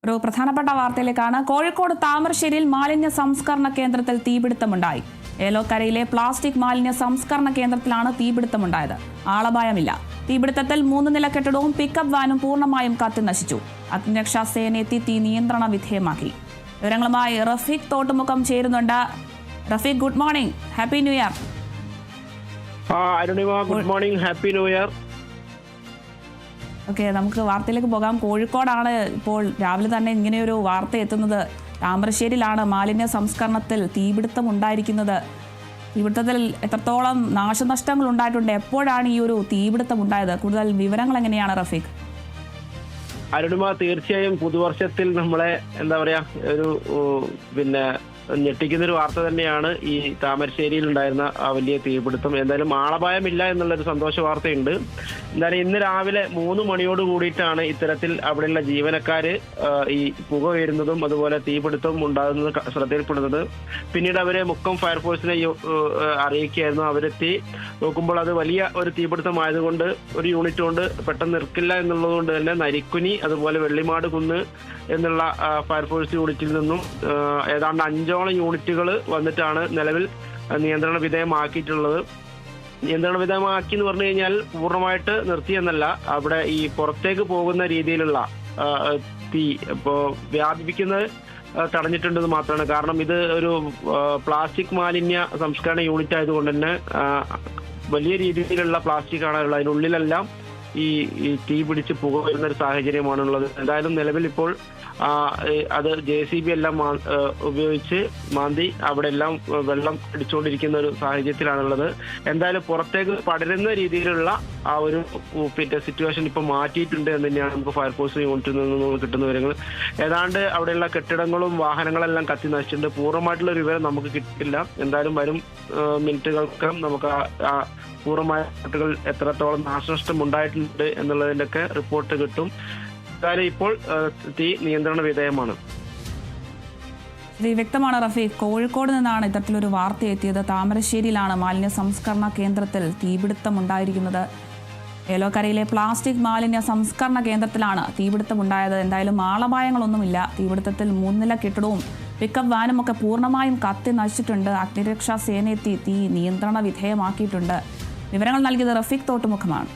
ഒരു പ്രധാനപ്പെട്ട വാർത്തയിലേക്കാണ്. കോഴിക്കോട് താമരശ്ശേരിയിൽ മാലിന്യ സംസ്കരണ കേന്ദ്രത്തിൽ തീപിടുത്തമുണ്ടായി. ഏലോക്കരയിലെ പ്ലാസ്റ്റിക് മാലിന്യ സംസ്കരണ കേന്ദ്രത്തിലാണ് തീപിടുത്തമുണ്ടായത്. ആളപായമില്ല. തീപിടുത്തത്തിൽ 3 നില കെട്ടിടവും പിക്കപ്പ് വാനും പൂർണ്ണമായും കത്തിനശിച്ചു. അഗ്നിരക്ഷാ സേനയെത്തി തീ നിയന്ത്രണ വിധേയമാക്കി. വിവരങ്ങളുമായി റഫീഖ് തോട്ടുമുഖം ചേരുന്നുണ്ട്. Rafeeq, good morning, happy new year. Arunima, good morning, happy new year. Okay, നമുക്ക് വാർത്തയിലേക്ക് പോകാം. കോഴിക്കോടാണ് ഇപ്പോൾ രാവിലെ തന്നെ ഇങ്ങനെയൊരു വാർത്ത എത്തുന്നത്. താമരശ്ശേരിയിലാണ് മാലിന്യ സംസ്കരണത്തിൽ തീപിടുത്തം ഉണ്ടായിരിക്കുന്നത്. തീപിടുത്തത്തിൽ എത്രത്തോളം നാശനഷ്ടങ്ങൾ ഉണ്ടായിട്ടുണ്ട്? എപ്പോഴാണ് ഈ ഒരു തീപിടുത്തം ഉണ്ടായത്? കൂടുതൽ വിവരങ്ങൾ എങ്ങനെയാണ് റഫീഖ്? അരുണിമ, തീർച്ചയായും പുതുവർഷത്തിൽ നമ്മളെ എന്താ പറയാ ഒരു ഞെട്ടിക്കുന്ന ഒരു വാർത്ത തന്നെയാണ് ഈ താമരശ്ശേരിയിൽ ഉണ്ടായിരുന്ന ആ വലിയ തീപിടുത്തം. എന്തായാലും ആളപായമില്ല എന്നുള്ളൊരു സന്തോഷ വാർത്തയുണ്ട്. എന്തായാലും ഇന്ന് രാവിലെ 3 മണിയോട് കൂടിയിട്ടാണ് ഇത്തരത്തിൽ അവിടെയുള്ള ജീവനക്കാര് ഈ പുക ഉയരുന്നതും അതുപോലെ തീപിടുത്തവും ഉണ്ടാകുന്നത് ശ്രദ്ധയിൽപ്പെടുന്നത്. പിന്നീട് അവരെ മുക്കം ഫയർഫോഴ്സിനെ അറിയിക്കുകയായിരുന്നു. അവരെത്തി നോക്കുമ്പോൾ അത് വലിയ ഒരു തീപിടുത്തമായതുകൊണ്ട് ഒരു യൂണിറ്റ് കൊണ്ട് പെട്ടെന്ന് നിൽക്കില്ല എന്നുള്ളത് കൊണ്ട് തന്നെ നരിക്കുനി അതുപോലെ വെള്ളിമാട് കുന്ന് എന്നുള്ള ഫയർഫോഴ്സ് യൂണിറ്റിൽ നിന്നും ഏതാണ്ട് 5ഓളം യൂണിറ്റുകൾ വന്നിട്ടാണ് നിലവിൽ നിയന്ത്രണ വിധേയമാക്കിയിട്ടുള്ളത്. നിയന്ത്രണ വിധേയമാക്കി എന്ന് പറഞ്ഞു കഴിഞ്ഞാൽ പൂർണ്ണമായിട്ട് നിർത്തിയെന്നല്ല, അവിടെ ഈ പുറത്തേക്ക് പോകുന്ന രീതിയിലുള്ള തീ ഇപ്പോൾ വ്യാപിപ്പിക്കുന്നത് തടഞ്ഞിട്ടുണ്ടെന്ന് മാത്രമാണ്. കാരണം ഇത് ഒരു പ്ലാസ്റ്റിക് മാലിന്യ സംസ്കരണ യൂണിറ്റ് ആയതുകൊണ്ട് തന്നെ വലിയ രീതിയിലുള്ള പ്ലാസ്റ്റിക് ആണ് ഉള്ളത്. അതിനുള്ളിലെല്ലാം ഈ തീ പിടിച്ച് പുക വരുന്ന ഒരു സാഹചര്യമാണുള്ളത്. എന്തായാലും നിലവിൽ ഇപ്പോൾ അത് JCB എല്ലാം ഉപയോഗിച്ച് മാന്തി അവിടെ എല്ലാം വെള്ളം അടിച്ചുകൊണ്ടിരിക്കുന്ന ഒരു സാഹചര്യത്തിലാണുള്ളത്. എന്തായാലും പുറത്തേക്ക് പടരുന്ന രീതിയിലുള്ള ആ ഒരു സിറ്റുവേഷൻ ഇപ്പൊ മാറ്റിയിട്ടുണ്ട് എന്ന് തന്നെയാണ് നമുക്ക് ഫയർഫോഴ്സ് യൂണിറ്റിൽ നിന്ന് കിട്ടുന്ന വിവരങ്ങൾ. ഏതാണ്ട് അവിടെയുള്ള കെട്ടിടങ്ങളും വാഹനങ്ങളെല്ലാം കത്തി നശിച്ചിട്ടുണ്ട്. പൂർണ്ണമായിട്ടുള്ള ഒരു വിവരം നമുക്ക് കിട്ടില്ല. എന്തായാലും വരും മിനിറ്റുകൾക്ക് നമുക്ക് പൂർണ്ണമായ റിപ്പോർട്ടുകൾ എത്രത്തോളം നാശനഷ്ടം ഉണ്ടായിട്ടുണ്ട് എന്നുള്ളതിന്റെ ഒക്കെ റിപ്പോർട്ട് കിട്ടും. എന്തായാലും ഇപ്പോൾ തീ നിയന്ത്രണ വിധേയമാണ്. വ്യക്തമാണ് റഫീഖ്. കോഴിക്കോട് നിന്നാണ് ഇത്തരത്തിലൊരു വാർത്ത എത്തിയത്. താമരശ്ശേരിയിലാണ് മാലിന്യ സംസ്കരണ കേന്ദ്രത്തിൽ തീപിടുത്തം ഉണ്ടായിരിക്കുന്നത്. ഏലോക്കരയിലെ പ്ലാസ്റ്റിക് മാലിന്യ സംസ്കരണ കേന്ദ്രത്തിലാണ് തീപിടുത്തം ഉണ്ടായത്. എന്തായാലും ആളപായങ്ങളൊന്നുമില്ല. തീപിടുത്തത്തിൽ 3 നില കെട്ടിടവും പിക്കപ്പ് വാനും ഒക്കെ പൂർണ്ണമായും കത്തി നശിച്ചിട്ടുണ്ട്. അഗ്നിരക്ഷാ സേനയെത്തി തീ നിയന്ത്രണ വിധേയമാക്കിയിട്ടുണ്ട്. വിവരങ്ങൾ നൽകിയത് റഫീഖ് തോട്ടുമുഖമാണ്.